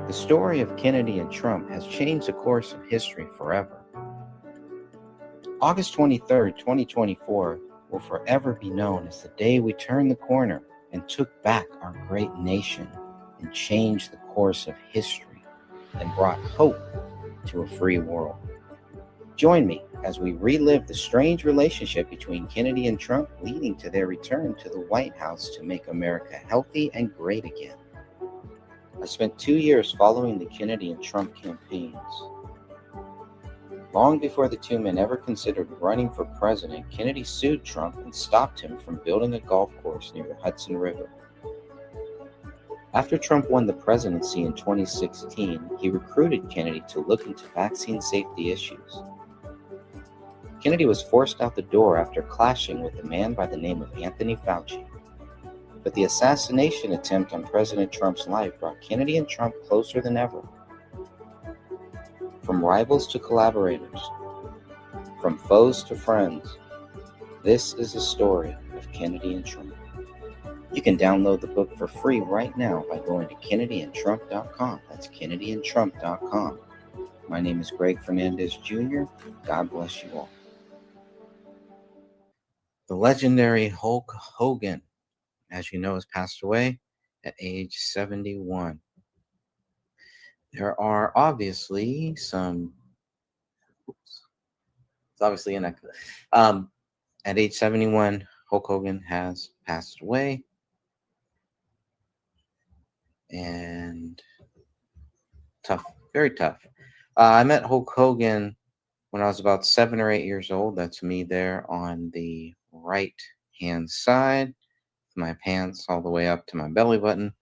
The story of Kennedy and Trump has changed the course of history forever. August 23rd, 2024 will forever be known as the day we turned the corner and took back our great nation and changed the course of history and brought hope to a free world. Join me as we relive the strange relationship between Kennedy and Trump, leading to their return to the White House to make America healthy and great again. I spent 2 years following the Kennedy and Trump campaigns. Long before the two men ever considered running for president, Kennedy sued Trump and stopped him from building a golf course near the Hudson River. After Trump won the presidency in 2016, he recruited Kennedy to look into vaccine safety issues. Kennedy was forced out the door after clashing with a man by the name of Anthony Fauci. But the assassination attempt on President Trump's life brought Kennedy and Trump closer than ever. From rivals to collaborators, from foes to friends, this is the story of Kennedy and Trump. You can download the book for free right now by going to kennedyandtrump.com. That's kennedyandtrump.com. My name is Greg Fernandez Jr. God bless you all. The legendary Hulk Hogan, as you know, has passed away at age 71. There are obviously some, it's obviously an echo. At age 71, Hulk Hogan has passed away. And tough, very tough. I met Hulk Hogan when I was about 7 or 8 years old. That's me there on the right hand side, my pants all the way up to my belly button.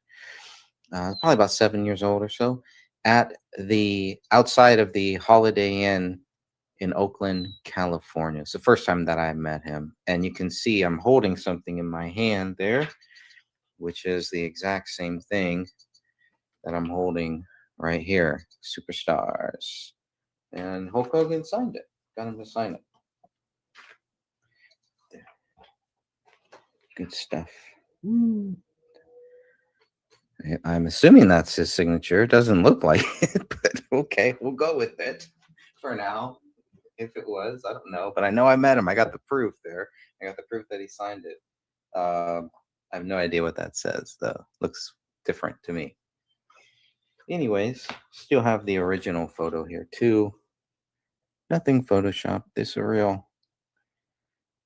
Probably about 7 years old or so, at the outside of the Holiday Inn in Oakland, California. It's the first time that I met him. And you can see I'm holding something in my hand there, which is the exact same thing that I'm holding right here, Superstars. And Hulk Hogan signed it. Got him to sign it. There. Good stuff. I'm assuming that's his signature. It doesn't look like it, but okay, we'll go with it for now. If it was, I don't know, but I know I met him. I got the proof there. I got the proof that he signed it. I have no idea what that says, though. Looks different to me. Anyways, still have the original photo here too. Nothing photoshopped. This is real,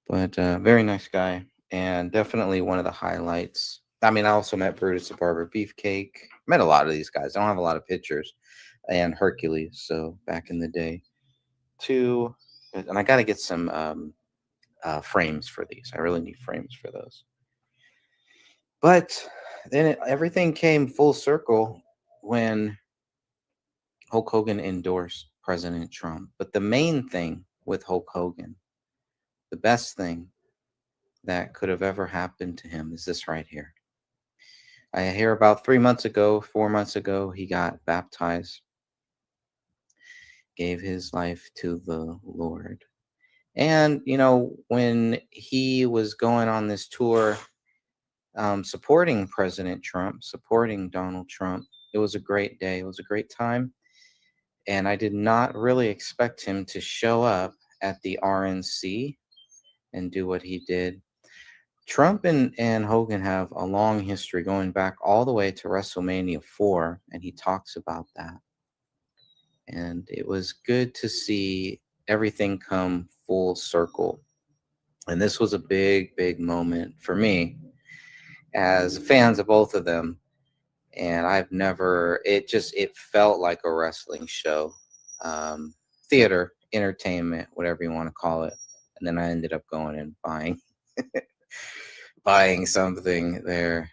but very nice guy, and definitely one of the highlights. I mean, I also met Brutus the Barber Beefcake. Met a lot of these guys. I don't have a lot of pictures, and Hercules. So back in the day, too. And I got to get some frames for these. I really need frames for those. But then everything came full circle when Hulk Hogan endorsed President Trump. But the main thing with Hulk Hogan, the best thing that could have ever happened to him is this right here. I hear about 4 months ago, he got baptized, gave his life to the Lord. And, you know, when he was going on this tour, supporting President Trump, supporting Donald Trump, it was a great day. It was a great time. And I did not really expect him to show up at the RNC and do what he did. Trump and Hogan have a long history going back all the way to WrestleMania 4, and he talks about that. And it was good to see everything come full circle. And this was a big, big moment for me as fans of both of them. And it felt like a wrestling show, theater, entertainment, whatever you want to call it. And then I ended up going and buying something there.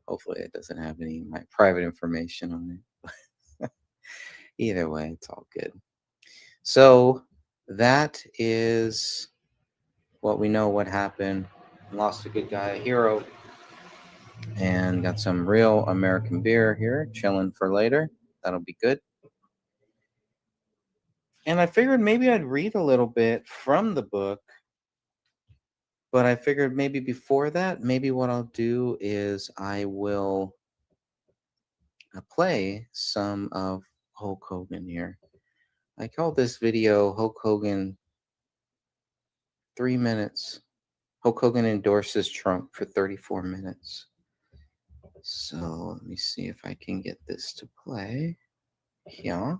Hopefully it doesn't have any of my private information on it. Either way, it's all good. So that is what we know what happened. Lost a good guy, a hero. And got some real American beer here, chilling for later. That'll be good. And I figured maybe I'd read a little bit from the book. But I figured maybe before that, maybe what I'll do is I will play some of Hulk Hogan here. I call this video Hulk Hogan 3 minutes. Hulk Hogan endorses Trump for 34 minutes. So let me see if I can get this to play. Yeah.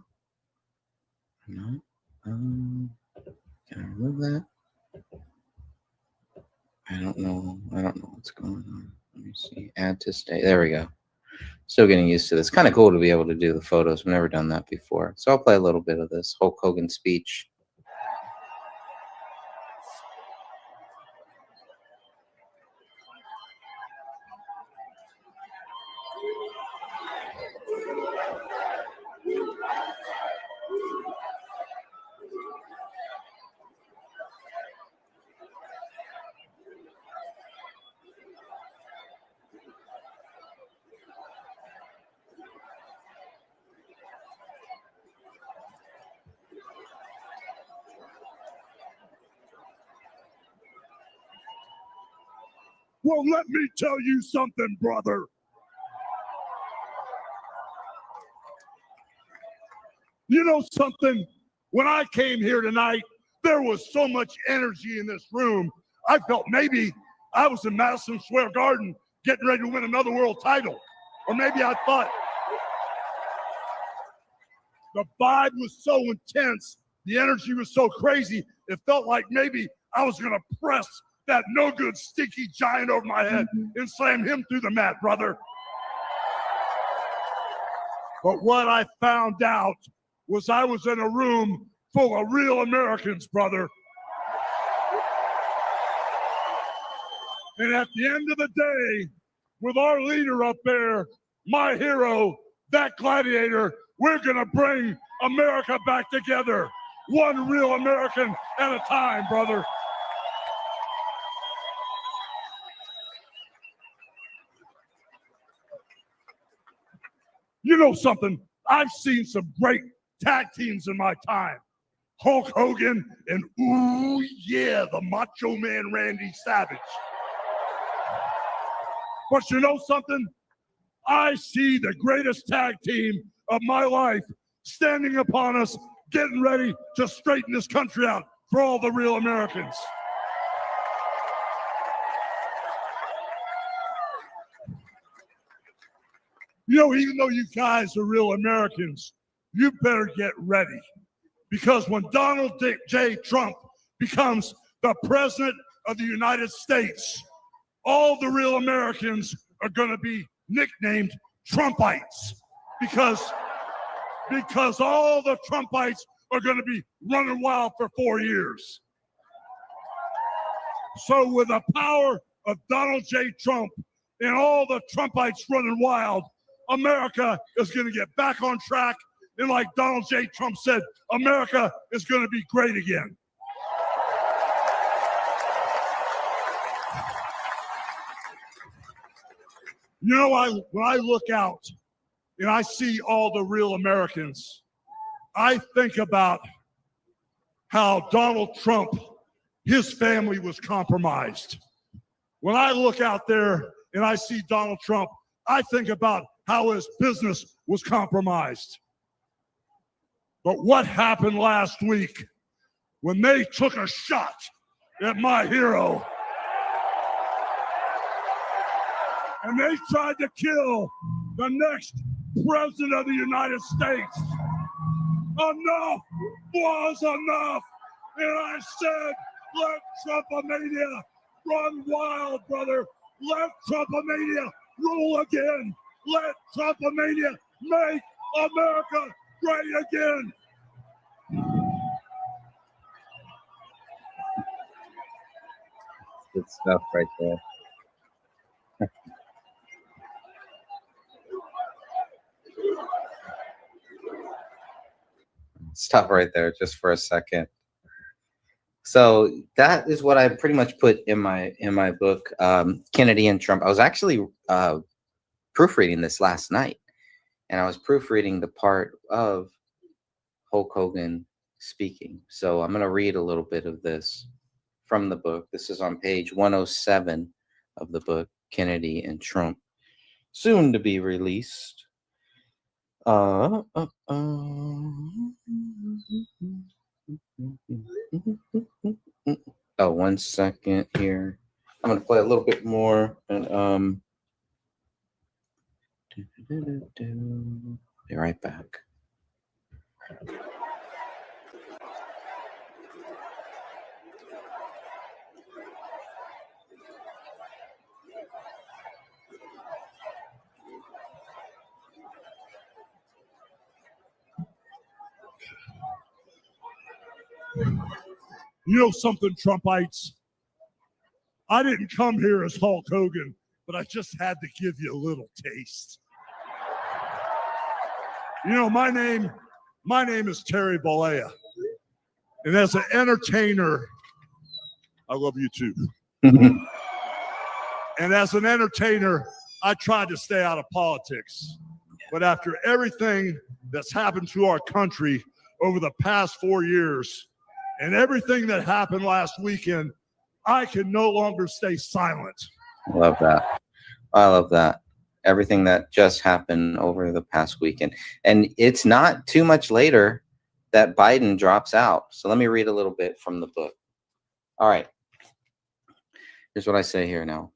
No. Can I remove that? I don't know. I don't know what's going on. Let me see. Add to stay. There we go. Still getting used to this. Kind of cool to be able to do the photos. I've never done that before. So I'll play a little bit of this Hulk Hogan speech. Well, let me tell you something, brother. You know something? When I came here tonight, there was so much energy in this room. I felt maybe I was in Madison Square Garden getting ready to win another world title. Or maybe I thought the vibe was so intense, the energy was so crazy, it felt like maybe I was going to press that no good stinky giant over my head and slam him through the mat, brother. But what I found out was I was in a room full of real Americans, brother. And at the end of the day, with our leader up there, my hero, that gladiator, we're going to bring America back together. One real American at a time, brother. You know something? I've seen some great tag teams in my time. Hulk Hogan and, ooh, yeah, the Macho Man Randy Savage. But you know something? I see the greatest tag team of my life standing upon us, getting ready to straighten this country out for all the real Americans. You know, even though you guys are real Americans, you better get ready. Because when Donald J. Trump becomes the president of the United States, all the real Americans are going to be nicknamed Trumpites. Because all the Trumpites are going to be running wild for 4 years. So with the power of Donald J. Trump and all the Trumpites running wild, America is going to get back on track. And like Donald J. Trump said, America is going to be great again. You know, when I look out and I see all the real Americans, I think about how Donald Trump, his family was compromised. When I look out there and I see Donald Trump, I think about how his business was compromised. But what happened last week when they took a shot at my hero and they tried to kill the next president of the United States? Enough was enough. And I said, let Trumpomania run wild, brother. Let Trumpomania rule again. Let Trumpomania make America great again. Good stuff right there. Stop right there just for a second. So that is what I pretty much put in my book, Kennedy and Trump. I was actually proofreading this last night, and I was proofreading the part of Hulk Hogan speaking. So I'm going to read a little bit of this from the book. This is on page 107 of the book, Kennedy and Trump, soon to be released. Uh, uh, uh. Oh, 1 second here. I'm gonna play a little bit more and be right back. You know something, Trumpites? I didn't come here as Hulk Hogan, but I just had to give you a little taste. You know, my name is Terry Bollea. And as an entertainer, I love you too. And as an entertainer, I tried to stay out of politics. But after everything that's happened to our country over the past 4 years and everything that happened last weekend, I can no longer stay silent. Love that. I love that. Everything that just happened over the past weekend. And it's not too much later that Biden drops out. So let me read a little bit from the book. All right. Here's what I say here now.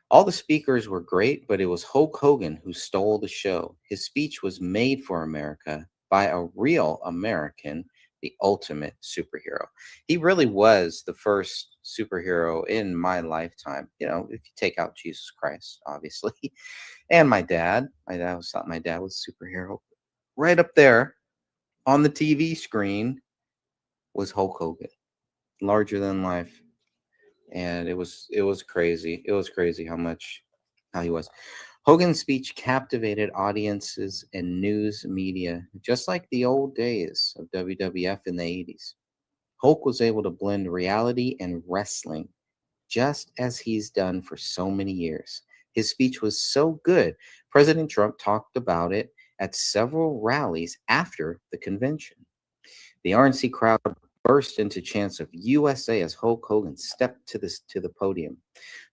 All the speakers were great, but it was Hulk Hogan who stole the show. His speech was made for America by a real American, the ultimate superhero. He really was the first superhero in my lifetime. You know, if you take out Jesus Christ, obviously, and my dad. My dad was thought my dad was a superhero. Right up there on the TV screen was Hulk Hogan, larger than life. And it was crazy. It was crazy how he was. Hogan's speech captivated audiences and news media, just like the old days of WWF in the 80s. Hulk was able to blend reality and wrestling, just as he's done for so many years. His speech was so good, President Trump talked about it at several rallies after the convention. The RNC crowd burst into chants of USA as Hulk Hogan stepped to the podium.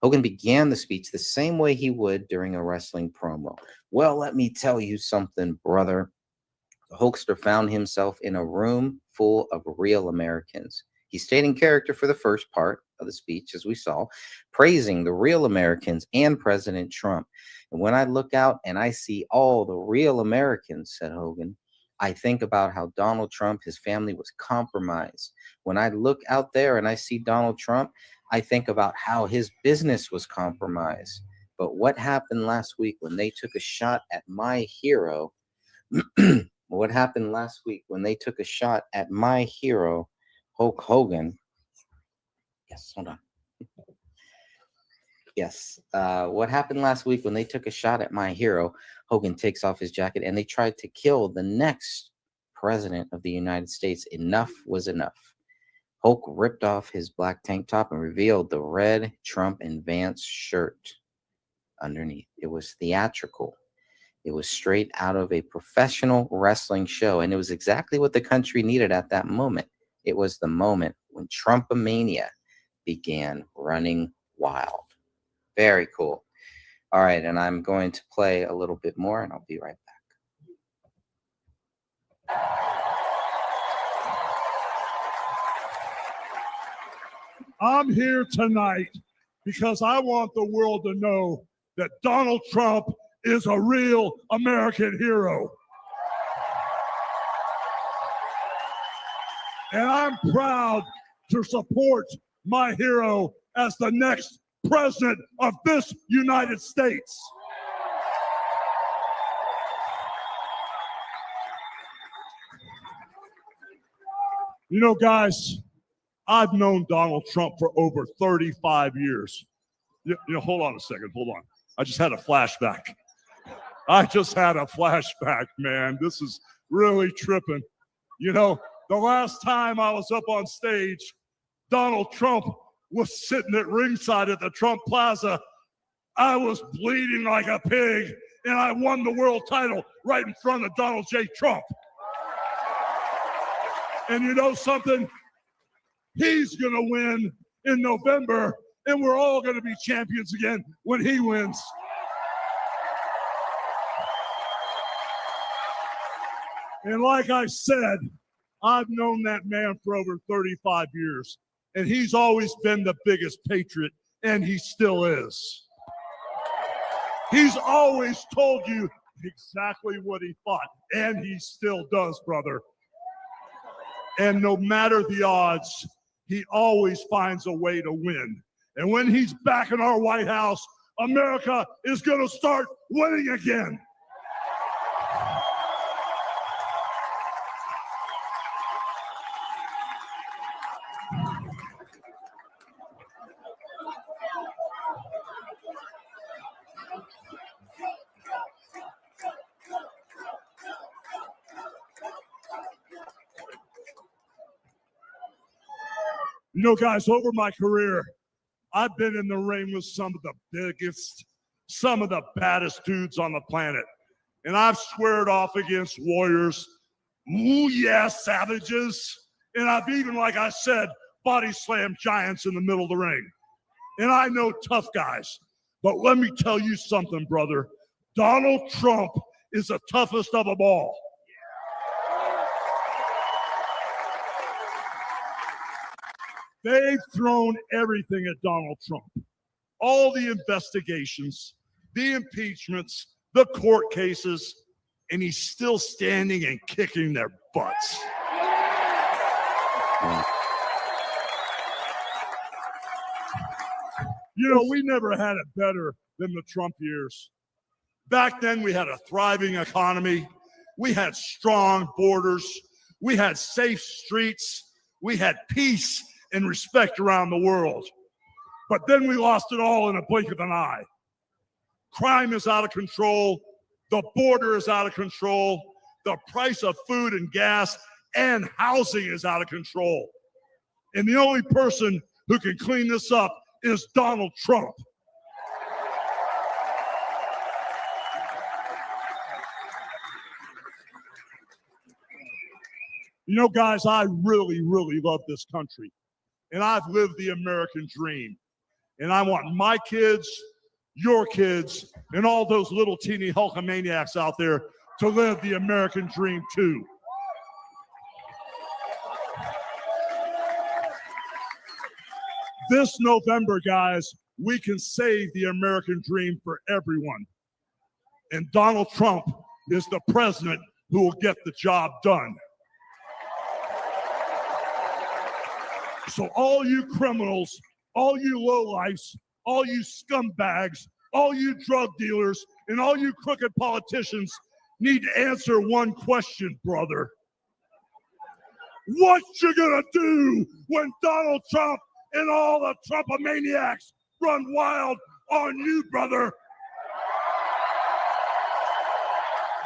Hogan began the speech the same way he would during a wrestling promo. Well, let me tell you something, brother. The Hulkster found himself in a room full of real Americans. He stayed in character for the first part of the speech, as we saw, praising the real Americans and President Trump. And when I look out and I see all the real Americans, said Hogan, I think about how Donald Trump, his family was compromised. When I look out there and I see Donald Trump, I think about how his business was compromised. But what happened last week when they took a shot at my hero? What happened last week when they took a shot at my hero, Hulk Hogan? Yes, hold on. Yes. What happened last week when they took a shot at my hero? Hogan takes off his jacket and they tried to kill the next president of the United States. Enough was enough. Hulk ripped off his black tank top and revealed the red Trump and Vance shirt underneath. It was theatrical. It was straight out of a professional wrestling show, and it was exactly what the country needed at that moment. It was the moment when Trumpomania began running wild. Very cool. All right, and I'm going to play a little bit more, and I'll be right back. I'm here tonight because I want the world to know that Donald Trump is a real American hero. And I'm proud to support my hero as the next president of this United States. You know, guys, I've known Donald Trump for over 35 years. You know, hold on a second, hold on. I just had a flashback. Man. This is really tripping. You know, the last time I was up on stage, Donald Trump was sitting at ringside at the Trump Plaza. I was bleeding like a pig, and I won the world title right in front of Donald J. Trump. And you know something? He's going to win in November, and we're all going to be champions again when he wins. And like I said, I've known that man for over 35 years, and he's always been the biggest patriot, and he still is. He's always told you exactly what he thought, and he still does, brother. And no matter the odds, he always finds a way to win. And when he's back in our White House, America is going to start winning again. You know, guys, over my career, I've been in the ring with some of the biggest, some of the baddest dudes on the planet. And I've squared off against warriors, ooh yeah, savages. And I've even, like I said, body slammed giants in the middle of the ring. And I know tough guys. But let me tell you something, brother. Donald Trump is the toughest of them all. They've thrown everything at Donald Trump. All the investigations, the impeachments, the court cases, and he's still standing and kicking their butts. You know, we never had it better than the Trump years. Back then, we had a thriving economy. We had strong borders. We had safe streets. We had peace and respect around the world. But then we lost it all in a blink of an eye. Crime is out of control. The border is out of control. The price of food and gas and housing is out of control. And the only person who can clean this up is Donald Trump. You know, guys, I really, really love this country. And I've lived the American dream. And I want my kids, your kids, and all those little teeny Hulkamaniacs out there to live the American dream too. This November, guys, we can save the American dream for everyone. And Donald Trump is the president who will get the job done. So all you criminals, all you lowlifes, all you scumbags, all you drug dealers, and all you crooked politicians need to answer one question, brother. What you gonna do when Donald Trump and all the Trumpomaniacs run wild on you, brother?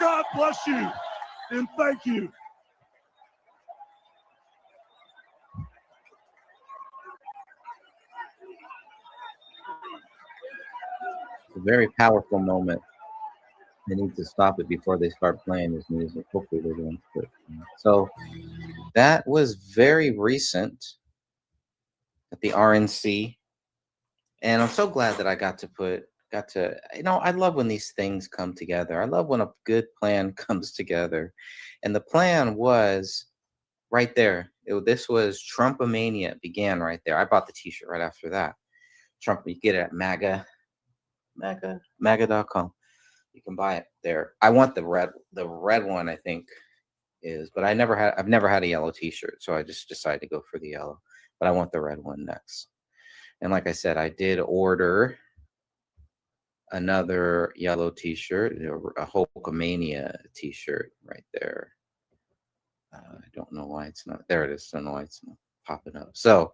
God bless you, and thank you. A very powerful moment. They need to stop it before they start playing this music. Hopefully they're doing it. So that was very recent at the RNC. And I'm so glad that I got to, I love when these things come together. I love when a good plan comes together. And the plan was right there. This was Trumpomania. It began right there. I bought the t-shirt right after that. Trump, you get it at MAGA.com. You can buy it there. I want the red one, I think is, but I've never had a yellow t-shirt, so I just decided to go for the yellow. But I want the red one next. And like I said, I did order another yellow t-shirt, a Hulkamania t-shirt right there. I don't know why it's not there. It is. I don't know why it's not popping up. So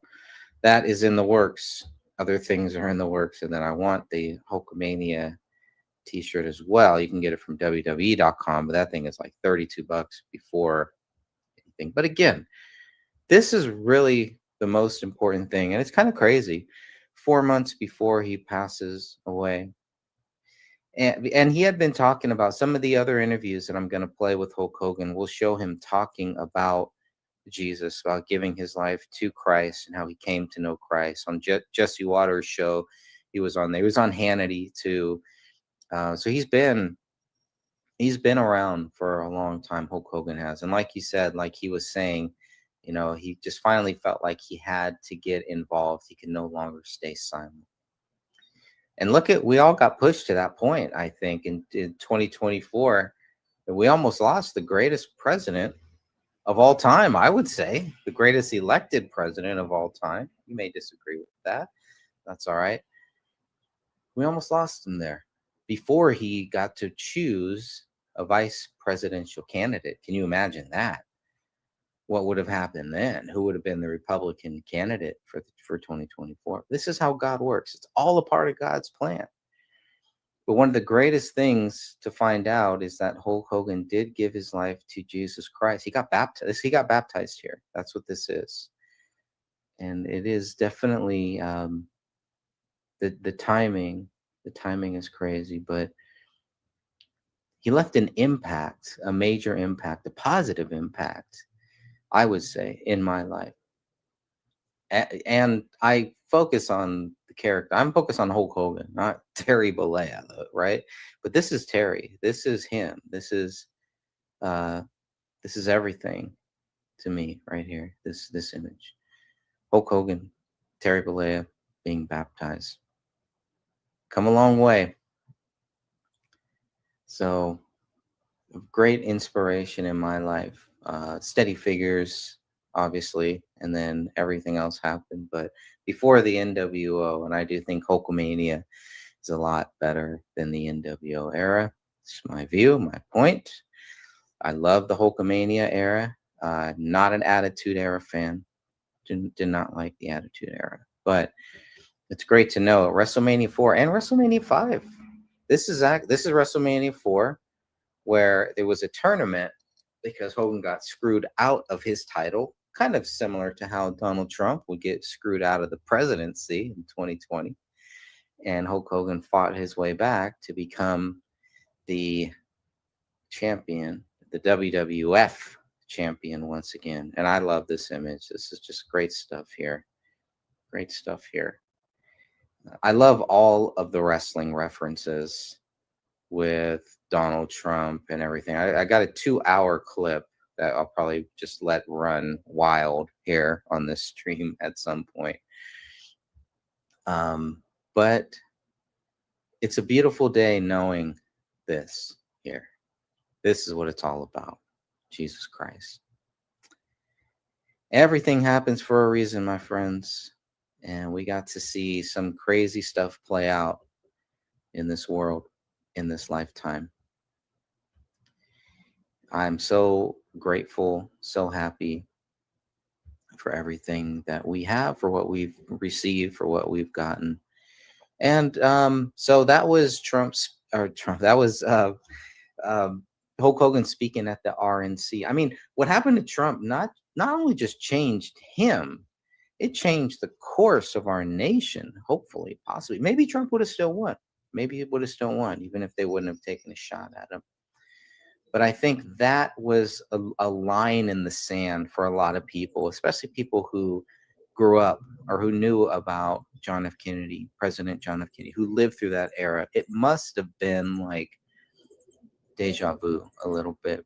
that is in the works. Other things are in the works, and then I want the Hulkamania t-shirt as well. You can get it from WWE.com, but that thing is like $32 before anything. But again, this is really the most important thing, and it's kind of crazy. 4 months before he passes away, and he had been talking about some of the other interviews that I'm going to play with Hulk Hogan. Will show him talking about Jesus, about giving his life to Christ and how he came to know Christ. On Jesse Waters' show, he was on there. He was on Hannity too. So he's been he's been around for a long time. Hulk Hogan has, and like you said, like he was saying, he just finally felt like he had to get involved. He could no longer stay silent. And look at, we all got pushed to that point. I think in 2024, that we almost lost the greatest president of all time. I would say the greatest elected president of all time. You may disagree with that. That's all right. We almost lost him there before he got to choose a vice presidential candidate. Can you imagine that? What would have happened then? Who would have been the Republican candidate for 2024? This is how God works. It's all a part of God's plan. But one of the greatest things to find out is that Hulk Hogan did give his life to Jesus Christ. He got baptized. He got baptized here. That's what this is. And it is definitely the timing. The timing is crazy, but he left an impact, a major impact, a positive impact, I would say, in my life. And I focus on the character. I'm focused on Hulk Hogan, not Terry Bollea, right? But this is Terry. This is him. This is everything to me right here. This image. Hulk Hogan, Terry Bollea being baptized. Come a long way. So, great inspiration in my life. Steady Figures, obviously, and then everything else happened. But before the NWO, and I do think Hulkamania is a lot better than the NWO era. It's my view, my point. I love the Hulkamania era. Not an Attitude Era fan. Did not like the Attitude Era. But it's great to know WrestleMania 4 and WrestleMania 5. This is WrestleMania 4, where there was a tournament because Hogan got screwed out of his title, kind of similar to how Donald Trump would get screwed out of the presidency in 2020. And Hulk Hogan fought his way back to become the champion, the WWF champion once again. And I love this image. This is just great stuff here. Great stuff here. I love all of the wrestling references with Donald Trump and everything. I got a 2-hour clip that I'll probably just let run wild here on this stream at some point. But it's a beautiful day knowing this here. This is what it's all about. Jesus Christ. Everything happens for a reason, my friends. And we got to see some crazy stuff play out in this world, in this lifetime. I'm so grateful, so happy for everything that we have, for what we've received, for what we've gotten. And so that was that was Hulk Hogan speaking at the RNC. I mean, what happened to Trump not only just changed him, it changed the course of our nation, hopefully, possibly. Maybe Trump would have still won. Maybe it would have still won, even if they wouldn't have taken a shot at him. But I think that was a line in the sand for a lot of people, especially people who grew up or who knew about John F. Kennedy, President John F. Kennedy, who lived through that era. It must have been like deja vu a little bit.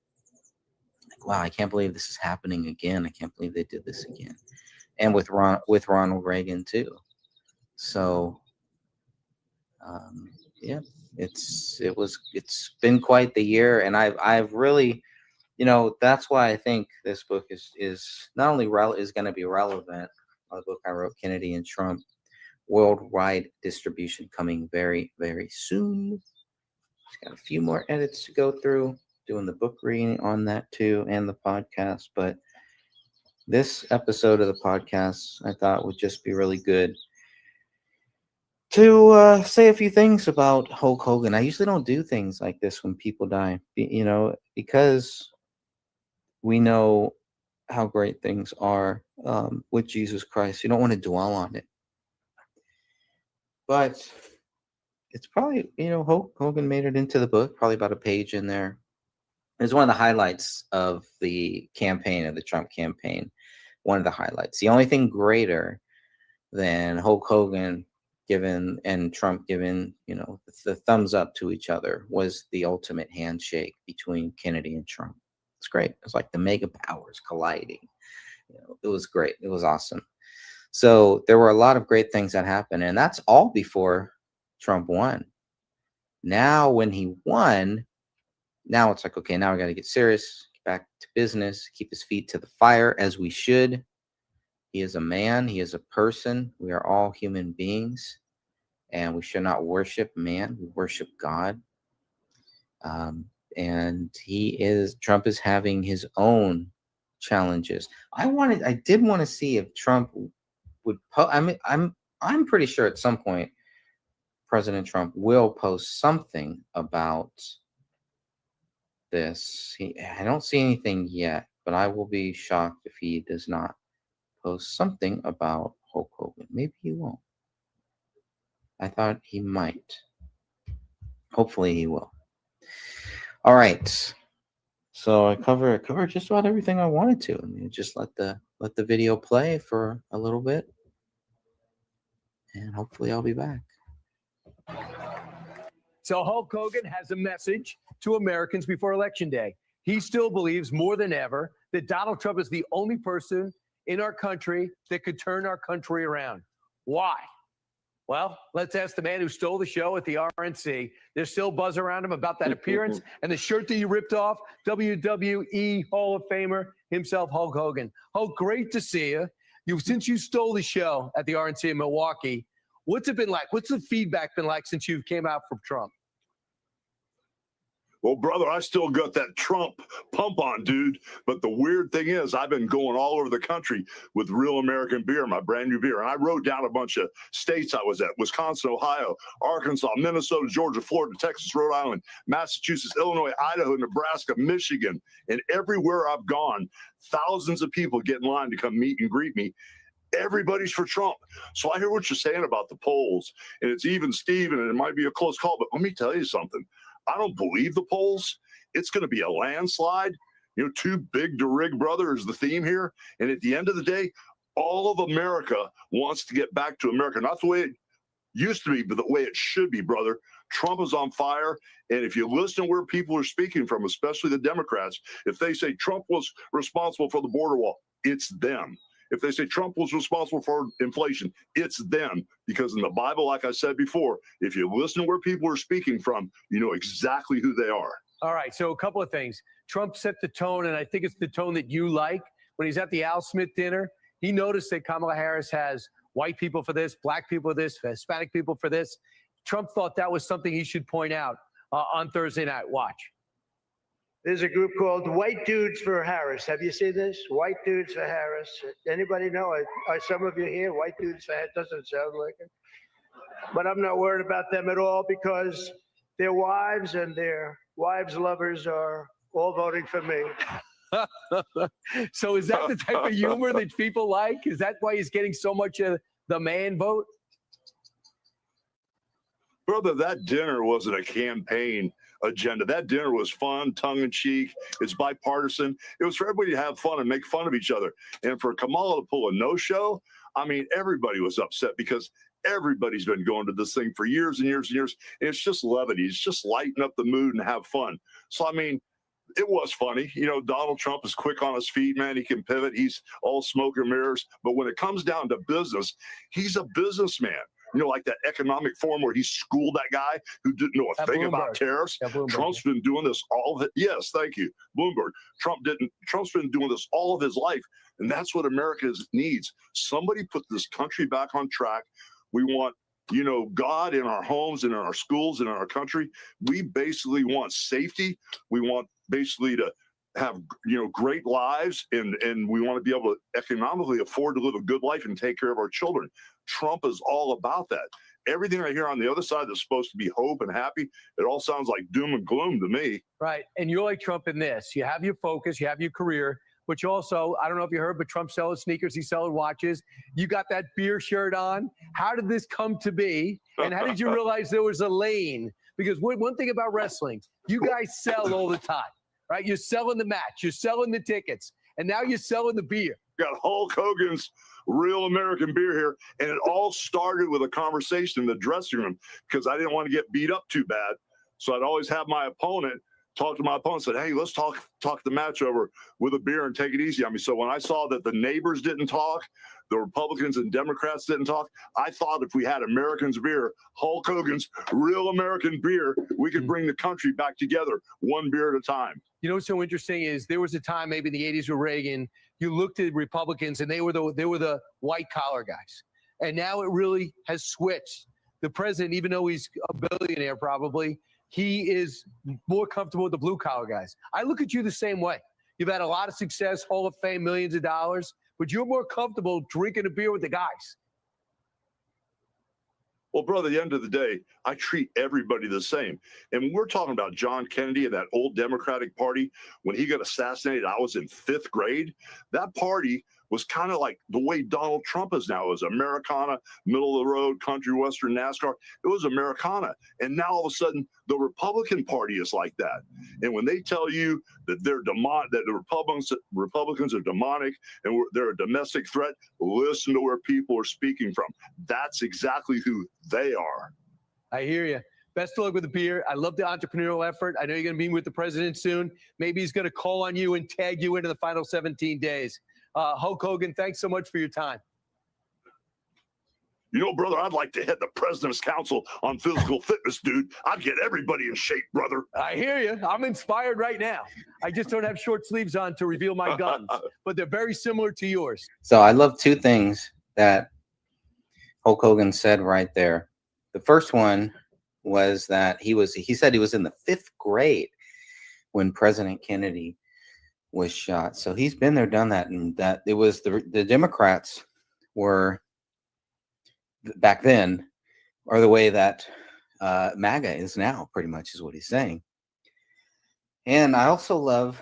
Like, wow, I can't believe this is happening again. I can't believe they did this again. And with Ronald Reagan too. So, yeah, it's been quite the year, and I've really, that's why I think this book is not only is going to be relevant. The book I wrote, Kennedy and Trump, worldwide distribution coming very, very soon. Just got a few more edits to go through, doing the book reading on that too, and the podcast. But this episode of the podcast, I thought would just be really good to say a few things about Hulk Hogan. I usually don't do things like this when people die, because we know how great things are with Jesus Christ. You don't want to dwell on it. But it's probably, Hulk Hogan made it into the book, probably about a page in there. It's one of the highlights of the campaign, of the Trump campaign. One of the highlights. The only thing greater than Hulk Hogan given and Trump given, the thumbs up to each other was the ultimate handshake between Kennedy and Trump. It's great. It's like the mega powers colliding. It was great. It was awesome. So there were a lot of great things that happened, and that's all before Trump won. Now, when he won, now it's like, okay, now we got to get serious, get back to business, keep his feet to the fire as we should. He is a man. He is a person. We are all human beings, and we should not worship man. We worship God. And Trump is having his own challenges. I did want to see if Trump would I'm pretty sure at some point President Trump will post something about this. I don't see anything yet, but I will be shocked if he does not post something about Hulk Hogan. Maybe he won't. I thought he might. Hopefully he will. All right. So I covered just about everything I wanted to. I mean, just let the video play for a little bit, and hopefully I'll be back. So Hulk Hogan has a message to Americans before Election Day. He still believes more than ever that Donald Trump is the only person in our country that could turn our country around. Why? Well, let's ask the man who stole the show at the RNC. There's still buzz around him about that appearance and the shirt that you ripped off. WWE Hall of Famer himself, Hulk Hogan. Hulk, great to see you. Since you stole the show at the RNC in Milwaukee, what's it been like? What's the feedback been like since you came out from Trump? Well, brother, I still got that Trump pump on, dude. But the weird thing is, I've been going all over the country with Real American Beer, my brand new beer. And I wrote down a bunch of states I was at: Wisconsin, Ohio, Arkansas, Minnesota, Georgia, Florida, Texas, Rhode Island, Massachusetts, Illinois, Idaho, Nebraska, Michigan. And everywhere I've gone, thousands of people get in line to come meet and greet me. Everybody's for Trump. So I hear what you're saying about the polls, and it's even Steven, and it might be a close call. But let me tell you something. I don't believe the polls. It's going to be a landslide. Too big to rig, brother, is the theme here. And at the end of the day, all of America wants to get back to America. Not the way it used to be, but the way it should be, brother. Trump is on fire. And if you listen to where people are speaking from, especially the Democrats, if they say Trump was responsible for the border wall, it's them. If they say Trump was responsible for inflation, it's them. Because in the Bible, like I said before, if you listen to where people are speaking from, you know exactly who they are. All right. So a couple of things. Trump set the tone, and I think it's the tone that you like. When he's at the Al Smith dinner, he noticed that Kamala Harris has white people for this, black people for this, Hispanic people for this. Trump thought that was something he should point out on Thursday night. Watch. There's a group called White Dudes for Harris. Have you seen this? White Dudes for Harris. Anybody know? Are some of you here? White Dudes for Harris doesn't sound like it. But I'm not worried about them at all because their wives and their wives' lovers are all voting for me. So is that the type of humor that people like? Is that why he's getting so much of the man vote? Brother, that dinner wasn't a campaign agenda. That dinner was fun, tongue-in-cheek. It's bipartisan. It was for everybody to have fun and make fun of each other. And for Kamala to pull a no-show, I mean, everybody was upset because everybody's been going to this thing for years and years and years. And it's just levity. It's just lighten up the mood and have fun. So, I mean, it was funny. Donald Trump is quick on his feet, man. He can pivot. He's all smoke and mirrors. But when it comes down to business, he's a businessman. Like that economic forum where he schooled that guy who didn't know a thing about tariffs. Trump's been doing this all of it. Yes, thank you, Bloomberg. Trump's been doing this all of his life. And that's what America needs. Somebody put this country back on track. We want, God in our homes and in our schools and in our country. We basically want safety. We want basically to have, great lives, and we want to be able to economically afford to live a good life and take care of our children. Trump is all about that. Everything I hear on the other side that's supposed to be hope and happy, it all sounds like doom and gloom to me. Right. And you're like Trump in this. You have your focus, you have your career, but you also, I don't know if you heard, but Trump selling sneakers, he's selling watches. You got that beer shirt on. How did this come to be? And how did you realize there was a lane? Because one thing about wrestling, you guys sell all the time, right? You're selling the match, you're selling the tickets, and now you're selling the beer. Got Hulk Hogan's real American beer here. And it all started with a conversation in the dressing room because I didn't want to get beat up too bad. So I'd always have my opponent talk to my opponent, said, hey, let's talk the match over with a beer and take it easy on me. So when I saw that the neighbors didn't talk, the Republicans and Democrats didn't talk, I thought if we had Americans beer, Hulk Hogan's real American beer, we could bring the country back together one beer at a time. You know what's so interesting is there was a time maybe in the 80s with Reagan, you looked at Republicans and they were the white collar guys. And now it really has switched. The president, even though he's a billionaire probably, he is more comfortable with the blue collar guys. I look at you the same way. You've had a lot of success, Hall of Fame, millions of dollars, but you're more comfortable drinking a beer with the guys. Well, brother, at the end of the day, I treat everybody the same. And when we're talking about John Kennedy and that old Democratic Party, when he got assassinated, I was in 5th grade. That party was kind of like the way Donald Trump is now. It was Americana, middle of the road, country western, NASCAR. It was Americana. And now all of a sudden, the Republican Party is like that. And when they tell you that they're that the Republicans are demonic and they're a domestic threat, listen to where people are speaking from. That's exactly who they are. I hear you. Best of luck with the beer. I love the entrepreneurial effort. I know you're going to be with the president soon. Maybe he's going to call on you and tag you into the final 17 days. Hulk Hogan, thanks so much for your time. You know, brother, I'd like to head the President's Council on Physical Fitness, dude. I'd get everybody in shape, brother. I hear you. I'm inspired right now. I just don't have short sleeves on to reveal my guns, but they're very similar to yours. So I love two things that Hulk Hogan said right there. The first one was that he said he was in the 5th grade when President Kennedy was shot. So he's been there, done that, and that it was the Democrats were back then, or the way that MAGA is now, pretty much is what he's saying. And I also love,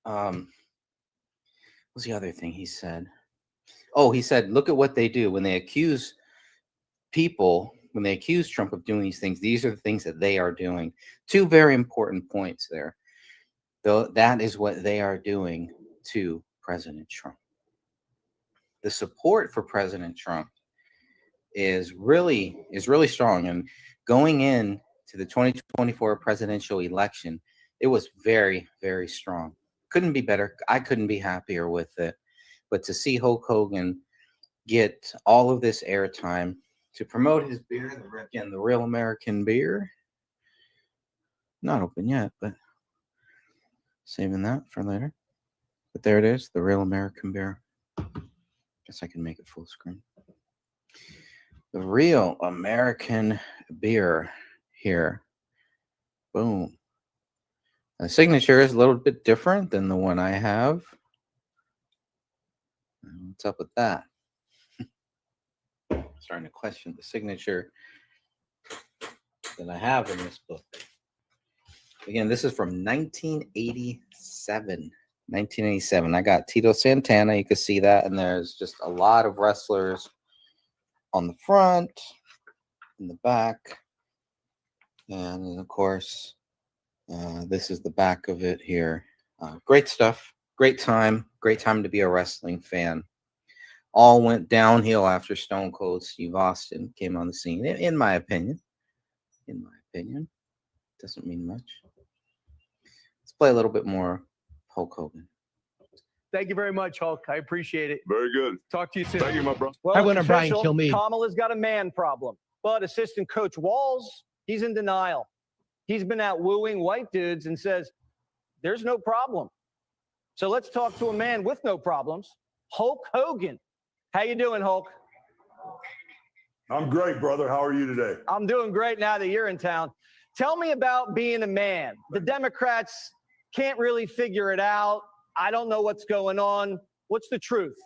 what's the other thing he said? Oh, he said, look at what they do when they accuse people, when they accuse Trump of doing these things. These are the things that they are doing. Two very important points there. Though that is what they are doing to President Trump. The support for President Trump is really strong. And going in to the 2024 presidential election, it was very, very strong. Couldn't be better. I couldn't be happier with it. But to see Hulk Hogan get all of this airtime to promote his beer, again, the real American beer, not open yet, but saving that for later. But there it is, the real American beer. Guess I can make it full screen. The real American beer here. Boom. The signature is a little bit different than the one I have. What's up with that? Starting to question the signature that I have in this book. Again, this is from 1987. 1987. I got Tito Santana. You can see that. And there's just a lot of wrestlers on the front, in the back. And then, of course, this is the back of it here. Great stuff. Great time. Great time to be a wrestling fan. All went downhill after Stone Cold Steve Austin came on the scene, in my opinion. In my opinion. Doesn't mean much. Let's play a little bit more Hulk Hogan. Thank you very much, Hulk. I appreciate it. Very good. Talk to you soon. Thank you, my brother. Well, I it's went to Brian official. Kilmeade. Kamala's got a man problem, but assistant coach Walls, he's in denial. He's been out wooing white dudes and says, there's no problem. So let's talk to a man with no problems, Hulk Hogan. How you doing, Hulk? I'm great, brother. How are you today? I'm doing great now that you're in town. Tell me about being a man. The Democrats can't really figure it out. I don't know what's going on. What's the truth?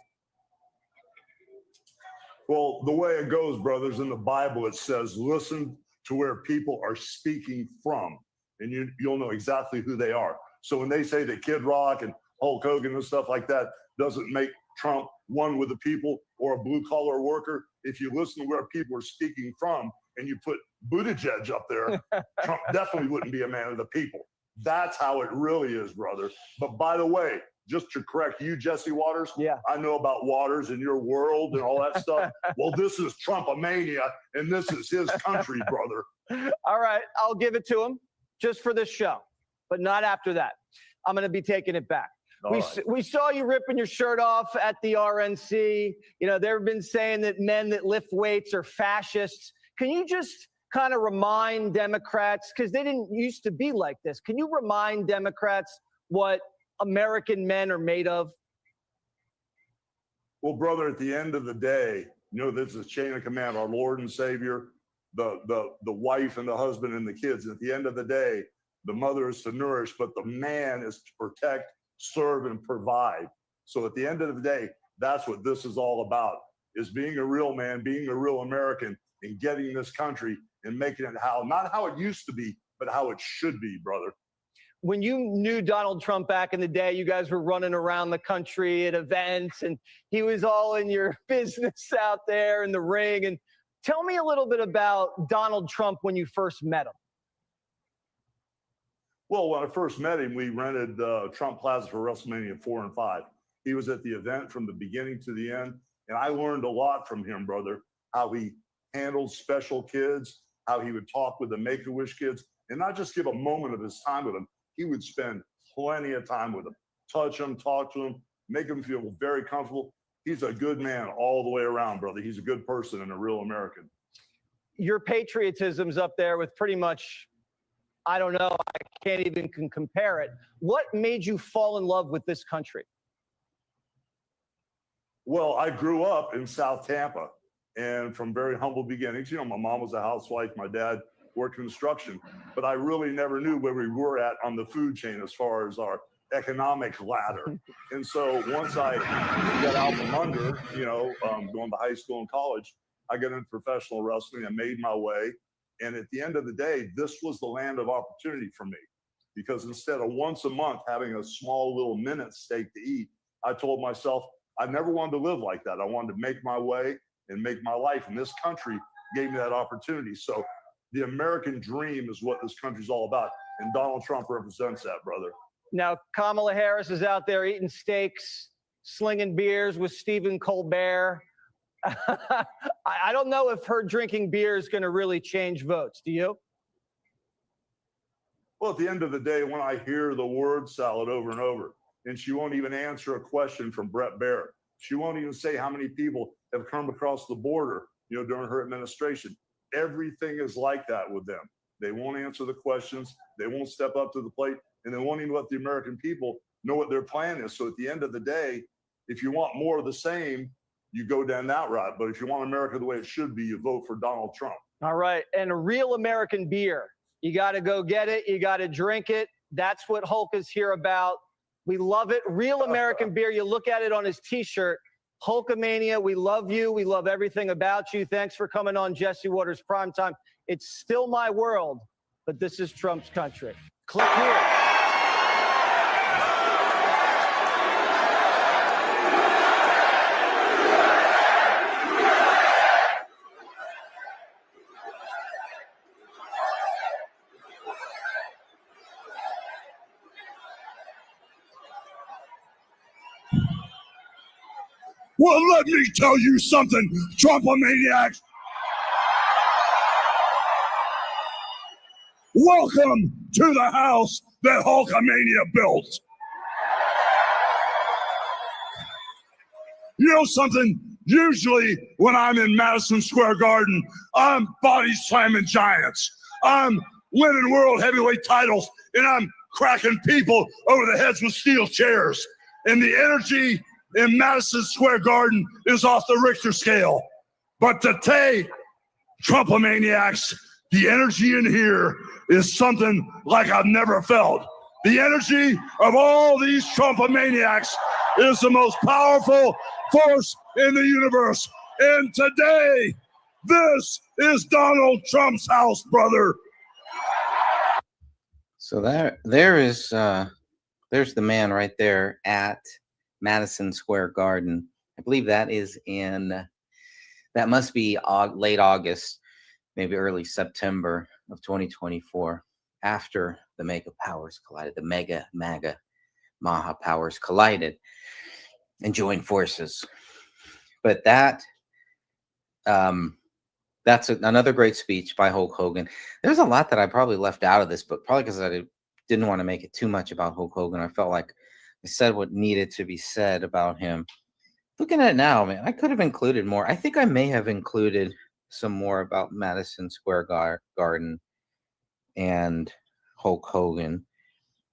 Well, the way it goes, brothers, in the Bible, it says, listen to where people are speaking from, and you'll know exactly who they are. So when they say that Kid Rock and Hulk Hogan and stuff like that doesn't make Trump one with the people or a blue-collar worker, if you listen to where people are speaking from and you put Buttigieg up there, Trump definitely wouldn't be a man of the people. That's how it really is, brother. But by the way, just to correct you, Jesse Waters. Yeah. I know about Waters and your world and all that stuff. Well, this is Trumpomania, and this is his country, brother. All right, I'll give it to him just for this show, but not after that. I'm going to be taking it back. All right. We saw you ripping your shirt off at the RNC. You know, they've been saying that men that lift weights are fascists. Can you just kind of remind Democrats, because they didn't used to be like this, can you remind Democrats what American men are made of? Well, brother, at the end of the day, you know, this is chain of command, our Lord and Savior, the wife and the husband and the kids. And at the end of the day, the mother is to nourish, but the man is to protect, serve, and provide. So at the end of the day, that's what this is all about, is being a real man, being a real American, and getting this country and making it not how it used to be, but how it should be, brother. When you knew Donald Trump back in the day, you guys were running around the country at events, and he was all in your business out there in the ring. And tell me a little bit about Donald Trump when you first met him. Well, when I first met him, we rented Trump Plaza for WrestleMania 4 and 5. He was at the event from the beginning to the end, and I learned a lot from him, brother, how he handled special kids, how he would talk with the Make-A-Wish kids, and not just give a moment of his time with them. He would spend plenty of time with them, touch them, talk to them, make them feel very comfortable. He's a good man all the way around, brother. He's a good person and a real American. Your patriotism's up there with pretty much, I don't know, I can't even compare it. What made you fall in love with this country? Well, I grew up in South Tampa, and from very humble beginnings. You know, my mom was a housewife, my dad worked construction, but I really never knew where we were at on the food chain as far as our economic ladder. And so once I got out from under, you know, going to high school and college, I got into professional wrestling. I made my way. And at the end of the day, this was the land of opportunity for me, because instead of once a month having a small little minute steak to eat, I told myself I never wanted to live like that. I wanted to make my way and make my life. And this country gave me that opportunity. So the American dream is what this country's all about. And Donald Trump represents that, brother. Now, Kamala Harris is out there eating steaks, slinging beers with Stephen Colbert. I don't know if her drinking beer is going to really change votes. Do you? Well, at the end of the day, when I hear the word salad over and over, and she won't even answer a question from Brett Baier, she won't even say how many people have come across the border, you know, during her administration. Everything is like that with them. They won't answer the questions. They won't step up to the plate, and they won't even let the American people know what their plan is. So at the end of the day, if you want more of the same, you go down that route. But if you want America the way it should be, you vote for Donald Trump. All right. And a real American beer. You got to go get it. You got to drink it. That's what Hulk is here about. We love it. Real American beer. You look at it on his T-shirt. Hulkamania, we love you. We love everything about you. Thanks for coming on Jesse Waters Primetime. It's still my world, but this is Trump's country. Click here. Well, let me tell you something, Trumpomaniacs. Welcome to the house that Hulkamania built. You know something? Usually when I'm in Madison Square Garden, I'm body slamming giants. I'm winning world heavyweight titles, and I'm cracking people over the heads with steel chairs. And the energy in Madison Square Garden is off the Richter scale. But today, Trumpomaniacs, the energy in here is something like I've never felt. The energy of all these Trumpomaniacs is the most powerful force in the universe. And today, this is Donald Trump's house, brother. So there's the man right there at Madison Square Garden. I believe that must be late August, maybe early September of 2024, after the mega powers collided, the mega MAGA Maha powers collided and joined forces. But that's another great speech by Hulk Hogan. There's a lot that I probably left out of this, but probably because I didn't want to make it too much about Hulk Hogan. I felt like I said what needed to be said about him. Looking at it now, man, I could have included more. I think I may have included some more about Madison Square Garden and Hulk Hogan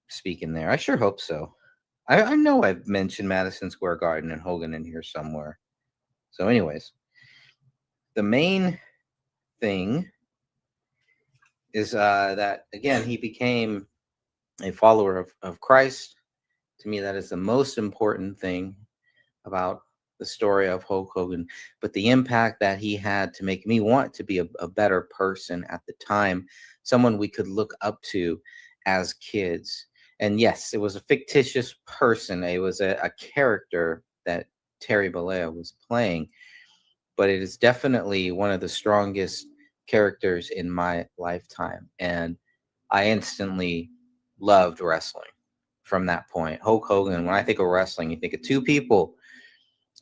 speaking there. I sure hope so. I know I've mentioned Madison Square Garden and Hogan in here somewhere. So anyways, the main thing is that, again, he became a follower of Christ. To me, that is the most important thing about the story of Hulk Hogan. But the impact that he had to make me want to be a better person at the time, someone we could look up to as kids. And yes, it was a fictitious person. It was a character that Terry Bollea was playing. But it is definitely one of the strongest characters in my lifetime. And I instantly loved wrestling from that point. Hulk Hogan, when I think of wrestling, you think of two people.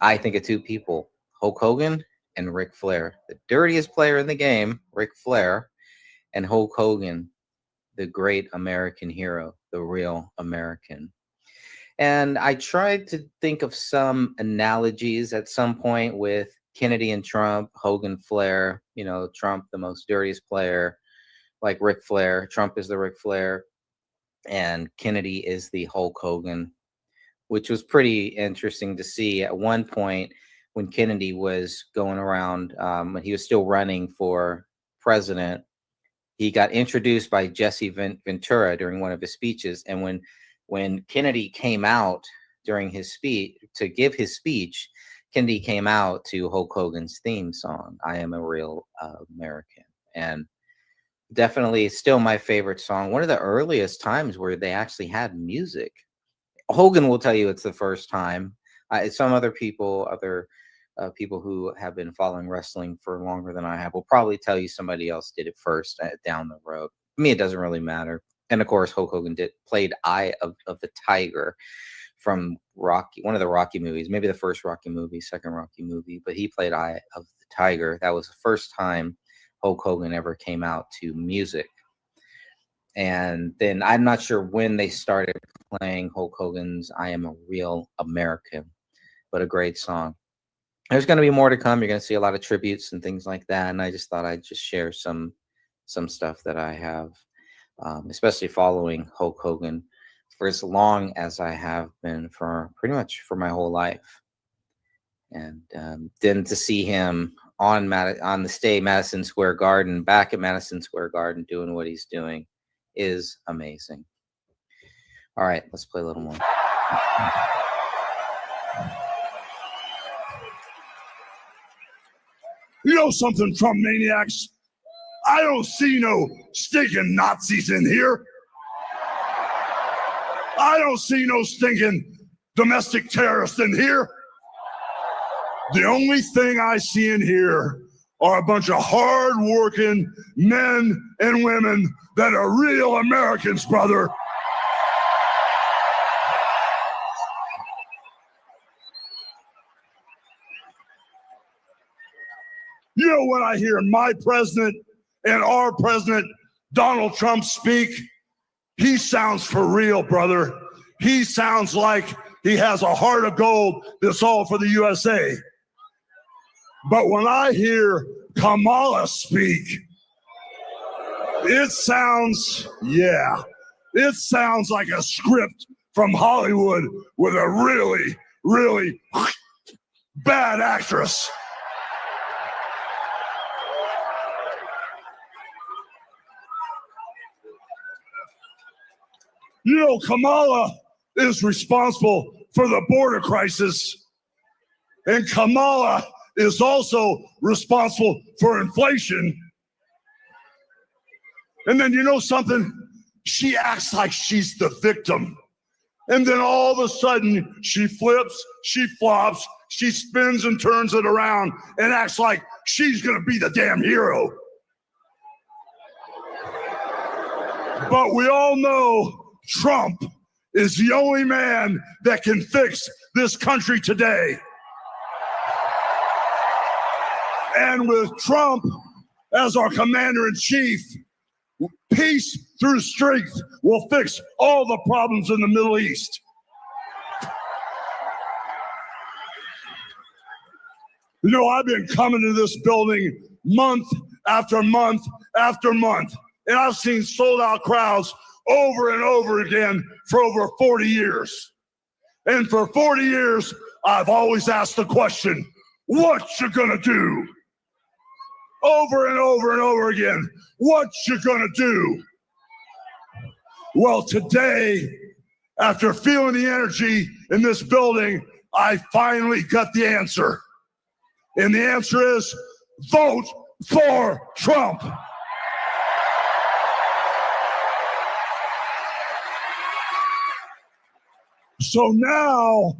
I think of two people, Hulk Hogan and Ric Flair. The dirtiest player in the game, Ric Flair, and Hulk Hogan, the great American hero, the real American. And I tried to think of some analogies at some point with Kennedy and Trump, Hogan, Flair, Trump, the most dirtiest player, like Ric Flair. Trump is the Ric Flair, and Kennedy is the Hulk Hogan, which was pretty interesting to see. At one point, when Kennedy was going around, when he was still running for president, he got introduced by Jesse Ventura during one of his speeches. And when Kennedy came out during his speech to give his speech, Kennedy came out to Hulk Hogan's theme song, "I Am a Real American." And definitely still my favorite song. One of the earliest times where they actually had music. Hogan will tell you it's the first time. Some other people who have been following wrestling for longer than I have will probably tell you somebody else did it first down the road. To me, it doesn't really matter. And of course, Hulk Hogan played Eye of the Tiger from Rocky, one of the Rocky movies, maybe the first Rocky movie, second Rocky movie, but he played Eye of the Tiger. That was the first time Hulk Hogan ever came out to music. And then I'm not sure when they started playing Hulk Hogan's "I Am a Real American," but a great song. There's going to be more to come. You're going to see a lot of tributes and things like that. And I just thought I'd just share some stuff that I have, especially following Hulk Hogan for as long as I have been, for pretty much for my whole life. And then to see him on the stage, Madison Square Garden, back at Madison Square Garden, doing what he's doing is amazing. All right, let's play a little more. You know something, Trump maniacs? I don't see no stinking Nazis in here. I don't see no stinking domestic terrorists in here. The only thing I see in here are a bunch of hard-working men and women that are real Americans, brother. You know, when I hear my president and our president, Donald Trump, speak, he sounds for real, brother. He sounds like he has a heart of gold that's all for the USA. But when I hear Kamala speak, it sounds like a script from Hollywood with a really, really bad actress. You know, Kamala is responsible for the border crisis, and Kamala is also responsible for inflation. And then you know something? She acts like she's the victim. And then all of a sudden, she flips, she flops, she spins and turns it around and acts like she's gonna be the damn hero. But we all know Trump is the only man that can fix this country today. And with Trump as our commander in chief, peace through strength will fix all the problems in the Middle East. You know, I've been coming to this building month after month after month, and I've seen sold out crowds over and over again for over 40 years. And for 40 years, I've always asked the question, what you gonna do? Over and over and over again, what you gonna do? Well, today, after feeling the energy in this building, I finally got the answer. And the answer is vote for Trump. So now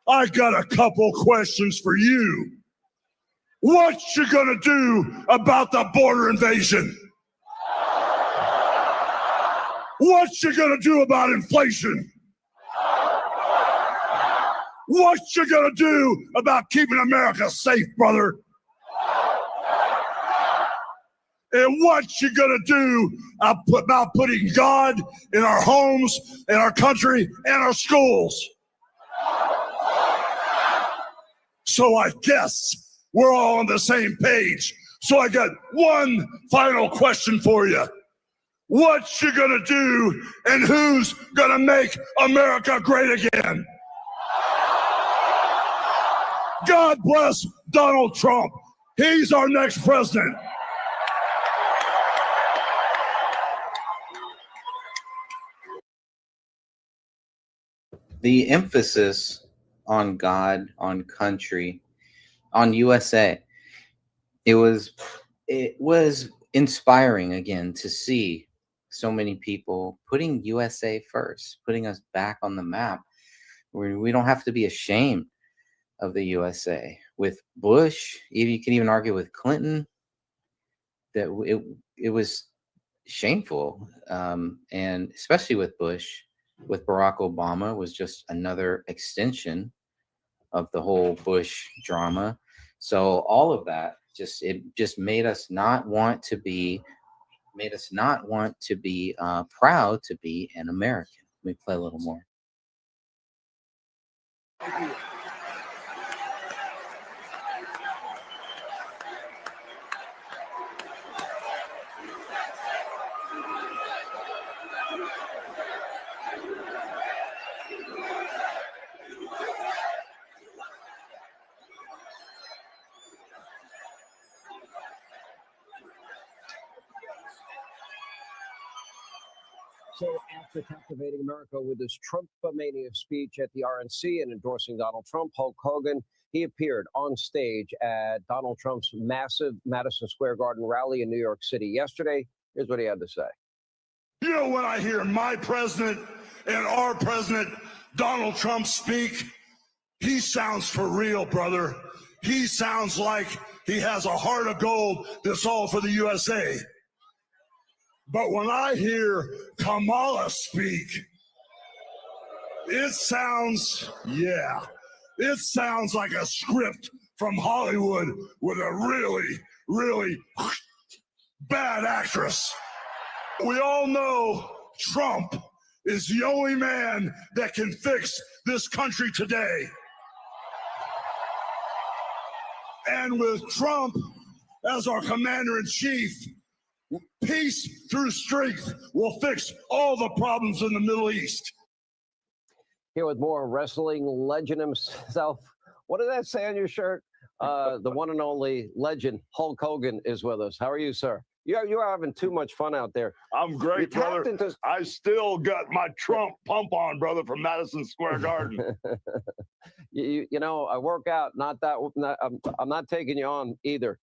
I got a couple questions for you. What you gonna do about the border invasion? What you gonna do about inflation? What you gonna do about keeping America safe, brother? And what you gonna do about putting God in our homes, in our country, and our schools? So I guess we're all on the same page. So I got one final question for you. What you gonna do and who's gonna make America great again? God bless Donald Trump. He's our next president. The emphasis on God, on country, on USA, it was inspiring again to see so many people putting USA first, putting us back on the map. We don't have to be ashamed of the USA. With Bush, you can even argue with Clinton that it was shameful, and especially with Bush, with Barack Obama was just another extension of the whole Bush drama. So all of that just made us not want to be proud to be an American. Let me play a little more. So after captivating America with his Trump-mania speech at the RNC and endorsing Donald Trump, Hulk Hogan, he appeared on stage at Donald Trump's massive Madison Square Garden rally in New York City yesterday. Here's what he had to say. You know, when I hear my president and our president, Donald Trump, speak, he sounds for real, brother. He sounds like he has a heart of gold that's all for the USA. But when I hear Kamala speak, it sounds like a script from Hollywood with a really, really bad actress. We all know Trump is the only man that can fix this country today. And with Trump as our commander in chief, peace through strength will fix all the problems in the Middle East. Here with more wrestling legend himself. What did that say on your shirt? The one and only legend, Hulk Hogan, is with us. How are you, sir? You are having too much fun out there. I'm great, brother. I still got my Trump pump on, brother, from Madison Square Garden. you know, I work out. I'm not taking you on either.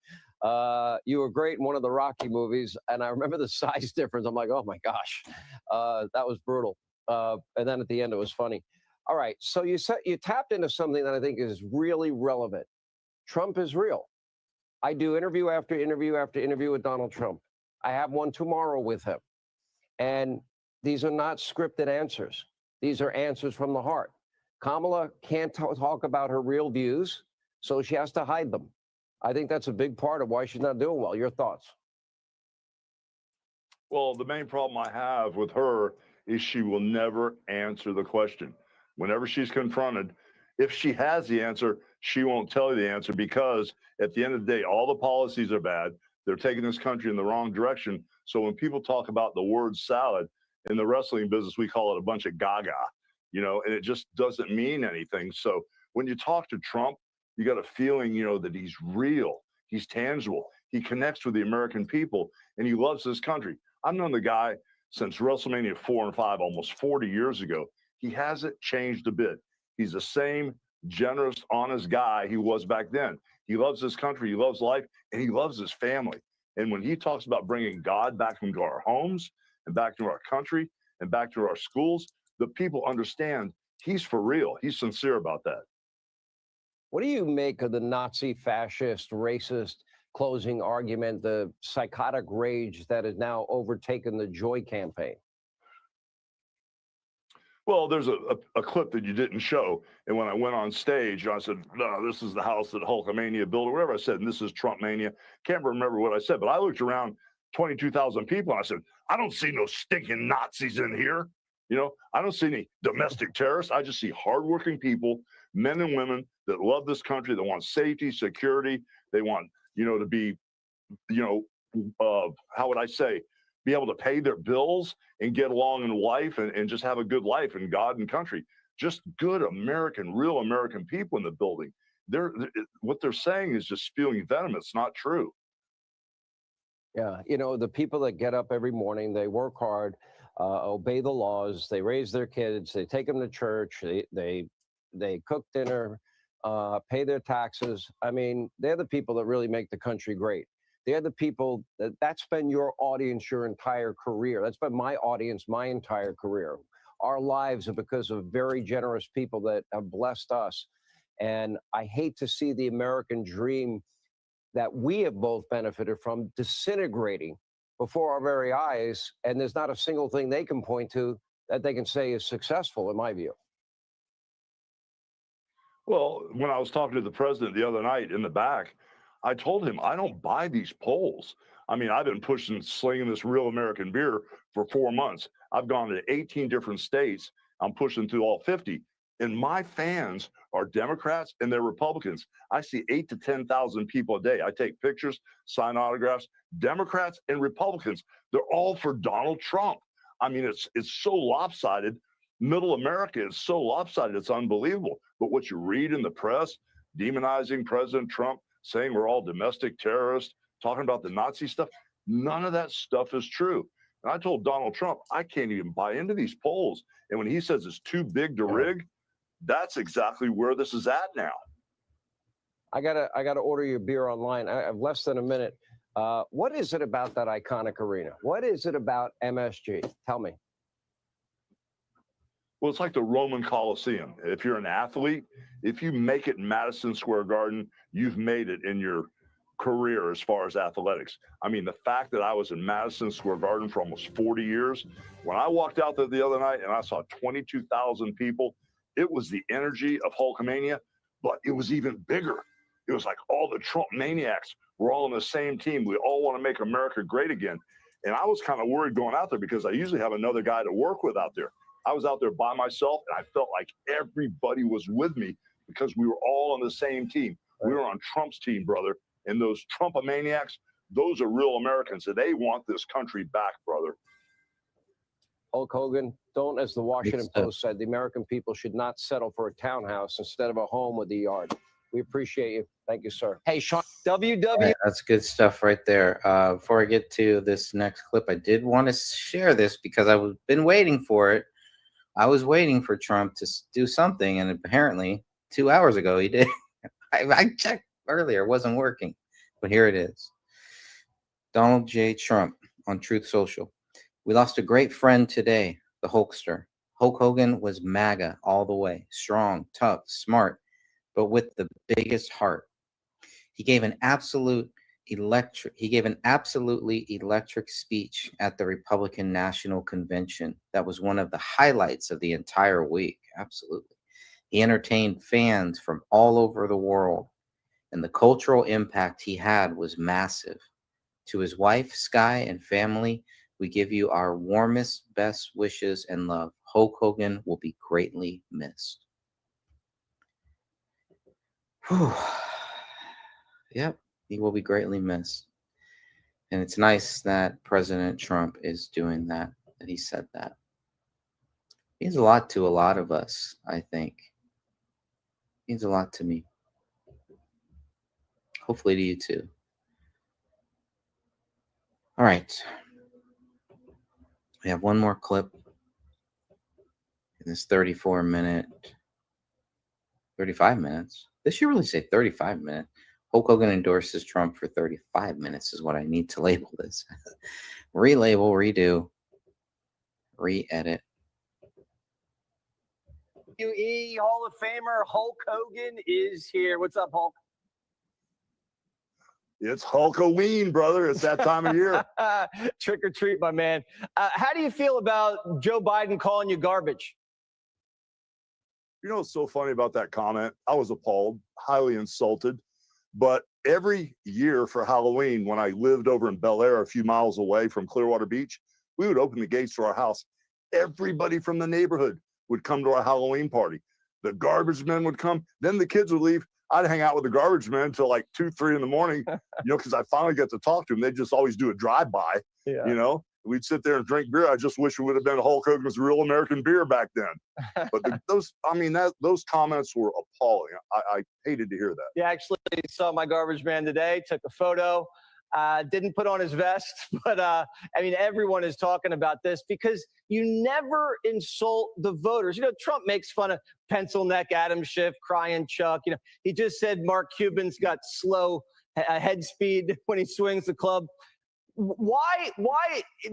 You were great in one of the Rocky movies, and I remember the size difference. I'm like, oh my gosh, that was brutal. And then at the end, it was funny. All right, so you tapped into something that I think is really relevant. Trump is real. I do interview after interview after interview with Donald Trump. I have one tomorrow with him, and these are not scripted answers. These are answers from the heart. Kamala can't talk about her real views, so she has to hide them. I think that's a big part of why she's not doing well. Your thoughts? Well, the main problem I have with her is she will never answer the question. Whenever she's confronted, if she has the answer, she won't tell you the answer because at the end of the day, all the policies are bad. They're taking this country in the wrong direction. So when people talk about the word salad in the wrestling business, we call it a bunch of gaga, and it just doesn't mean anything. So when you talk to Trump, you got a feeling, that he's real, he's tangible, he connects with the American people, and he loves this country. I've known the guy since WrestleMania 4 and 5, almost 40 years ago. He hasn't changed a bit. He's the same generous, honest guy he was back then. He loves this country, he loves life, and he loves his family. And when he talks about bringing God back into our homes and back to our country and back to our schools, the people understand he's for real. He's sincere about that. What do you make of the Nazi, fascist, racist closing argument, the psychotic rage that has now overtaken the Joy campaign? Well, there's a clip that you didn't show. And when I went on stage, I said, no, this is the house that Hulkamania built, or whatever I said, and this is Trump mania. Can't remember what I said, but I looked around 22,000 people and I said, I don't see no stinking Nazis in here. I don't see any domestic terrorists. I just see hardworking people, men and women that love this country, that want safety, security. They want, to be, how would I say, be able to pay their bills and get along in life and just have a good life in God and country. Just good American, real American people in the building. What they're saying is just spewing venom. It's not true. Yeah, the people that get up every morning, they work hard, obey the laws, they raise their kids, they take them to church, they cook dinner, pay their taxes. I mean, they're the people that really make the country great. They're the people that's been your audience your entire career. That's been my audience my entire career. Our lives are because of very generous people that have blessed us. And I hate to see the American dream that we have both benefited from disintegrating before our very eyes. And there's not a single thing they can point to that they can say is successful, in my view. Well, when I was talking to the president the other night in the back, I told him I don't buy these polls. I mean, I've been slinging this real American beer for 4 months. I've gone to 18 different states. I'm pushing through all 50. And my fans are Democrats and they're Republicans. I see 8,000 to 10,000 people a day. I take pictures, sign autographs. Democrats and Republicans, they're all for Donald Trump. I mean, it's so lopsided. Middle America is so lopsided. It's unbelievable. But what you read in the press, demonizing President Trump, saying we're all domestic terrorists, talking about the Nazi stuff, none of that stuff is true. And I told Donald Trump, I can't even buy into these polls. And when he says it's too big to rig, that's exactly where this is at now. I gotta order your beer online. I have less than a minute. What is it about that iconic arena? What is it about MSG? Tell me. Well, it's like the Roman Coliseum. If you're an athlete, if you make it in Madison Square Garden, you've made it in your career as far as athletics. I mean, the fact that I was in Madison Square Garden for almost 40 years, when I walked out there the other night and I saw 22,000 people, it was the energy of Hulkamania, but it was even bigger. It was like all the Trump maniacs were all on the same team. We all want to make America great again. And I was kind of worried going out there because I usually have another guy to work with out there. I was out there by myself, and I felt like everybody was with me because we were all on the same team. We were on Trump's team, brother. And those Trumpomaniacs, those are real Americans, and they want this country back, brother. Hulk Hogan, don't, as the Washington stuff. Post said, the American people should not settle for a townhouse instead of a home with a yard. We appreciate you. Thank you, sir. Hey, Sean. WW. Yeah, that's good stuff right there. Before I get to this next clip, I did want to share this because I've been waiting for it. I was waiting for Trump to do something, and apparently 2 hours ago he did. I checked earlier, it wasn't working, but here it is. Donald J. Trump on Truth Social. We lost a great friend today, the Hulkster. Hulk Hogan was MAGA all the way, strong, tough, smart, but with the biggest heart. He gave an absolute He gave an absolutely electric speech at the Republican National Convention. That was one of the highlights of the entire week. Absolutely. He entertained fans from all over the world, and the cultural impact he had was massive. To his wife, Sky, and family, we give you our warmest, best wishes and love. Hulk Hogan will be greatly missed. Whew. Yep, he will be greatly missed. And it's nice that President Trump is doing that he said that. He means a lot to a lot of us, I think. He means a lot to me. Hopefully to you too. All right. We have one more clip in this 35 minutes. This should really say 35 minutes. Hulk Hogan endorses Trump for 35 minutes is what I need to label this. Relabel, redo, re-edit. WWE Hall of Famer Hulk Hogan is here. What's up, Hulk? It's Hulkoween, brother. It's that time of year. Trick or treat, my man. How do you feel about Joe Biden calling you garbage? You know what's so funny about that comment? I was appalled, highly insulted. But every year for Halloween, when I lived over in Bel Air, a few miles away from Clearwater Beach, we would open the gates to our house. Everybody from the neighborhood would come to our Halloween party. The garbage men would come. Then the kids would leave. I'd hang out with the garbage men until like 2, 3 in the morning, because I finally got to talk to them. They just always do a drive-by, We'd sit there and drink beer. I just wish it would have been Hulk Hogan's Real American Beer back then. But those comments were appalling. I hated to hear that. Yeah, actually saw my garbage man today, took a photo, didn't put on his vest, but everyone is talking about this because you never insult the voters. Trump makes fun of pencil neck Adam Schiff, crying Chuck. He just said Mark Cuban's got slow head speed when he swings the club. Why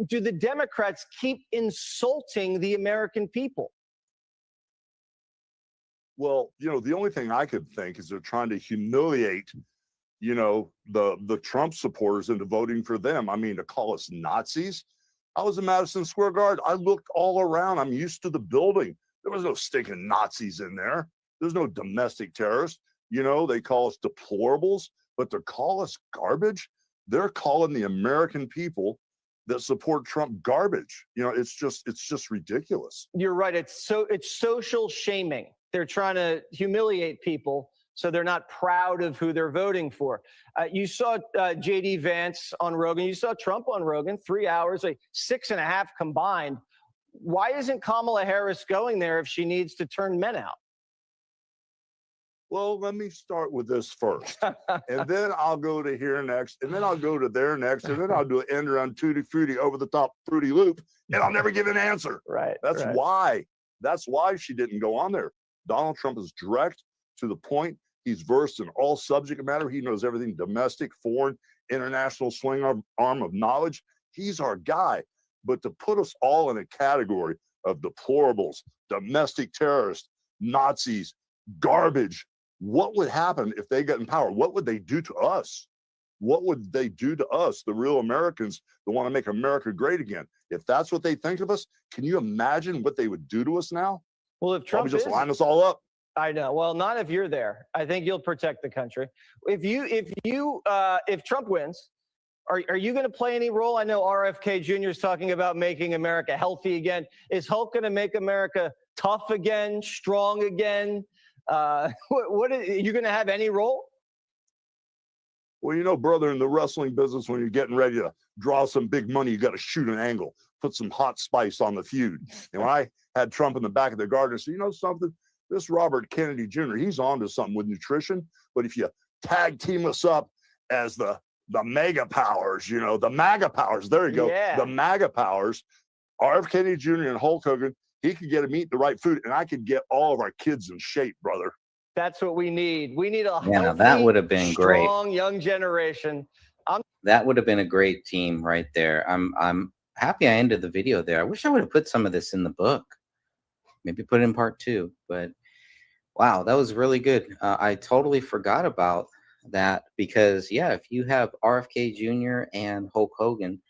do the Democrats keep insulting the American people? Well, the only thing I could think is they're trying to humiliate, the Trump supporters into voting for them. I mean, to call us Nazis. I was in Madison Square Garden. I looked all around. I'm used to the building. There was no stinking Nazis in there. There's no domestic terrorists. They call us deplorables, but to call us garbage, they're calling the American people that support Trump garbage. It's just ridiculous. You're right. It's social shaming. They're trying to humiliate people so they're not proud of who they're voting for. You saw J.D. Vance on Rogan. You saw Trump on Rogan, 3 hours, like 6.5 combined. Why isn't Kamala Harris going there if she needs to turn men out? Well, let me start with this first, and then I'll go to here next, and then I'll go to there next, and then I'll do an end around Tutti Frutti over the top Fruity Loop, and I'll never give an answer. Right. That's why. That's why she didn't go on there. Donald Trump is direct, to the point. He's versed in all subject matter. He knows everything domestic, foreign, international swing arm of knowledge. He's our guy. But to put us all in a category of deplorables, domestic terrorists, Nazis, garbage, what would happen if they got in power? What would they do to us? What would they do to us, the real Americans that want to make America great again? If that's what they think of us, can you imagine what they would do to us now? Well, if Trump just line us all up. I know. Well, not if you're there. I think you'll protect the country. If Trump wins, are you going to play any role? I know RFK Jr. is talking about making America healthy again. Is Hulk going to make America tough again, strong again? What are you going to have any role? Well, brother, in the wrestling business, when you're getting ready to draw some big money, you got to shoot an angle, put some hot spice on the feud. And when I had Trump in the back of the garden, I said, something? This Robert Kennedy Jr., he's on to something with nutrition. But if you tag team us up as the mega powers, the MAGA powers, there you go. Yeah. The MAGA powers, RF Kennedy Jr. and Hulk Hogan, he could get him eat the right food, and I could get all of our kids in shape, brother. That's what we need. We need a healthy, that would have been great. Strong young generation. That would have been a great team right there. I'm happy I ended the video there. I wish I would have put some of this in the book. Maybe put it in part 2. But wow, that was really good. I totally forgot about that because, yeah, if you have RFK Jr. and Hulk Hogan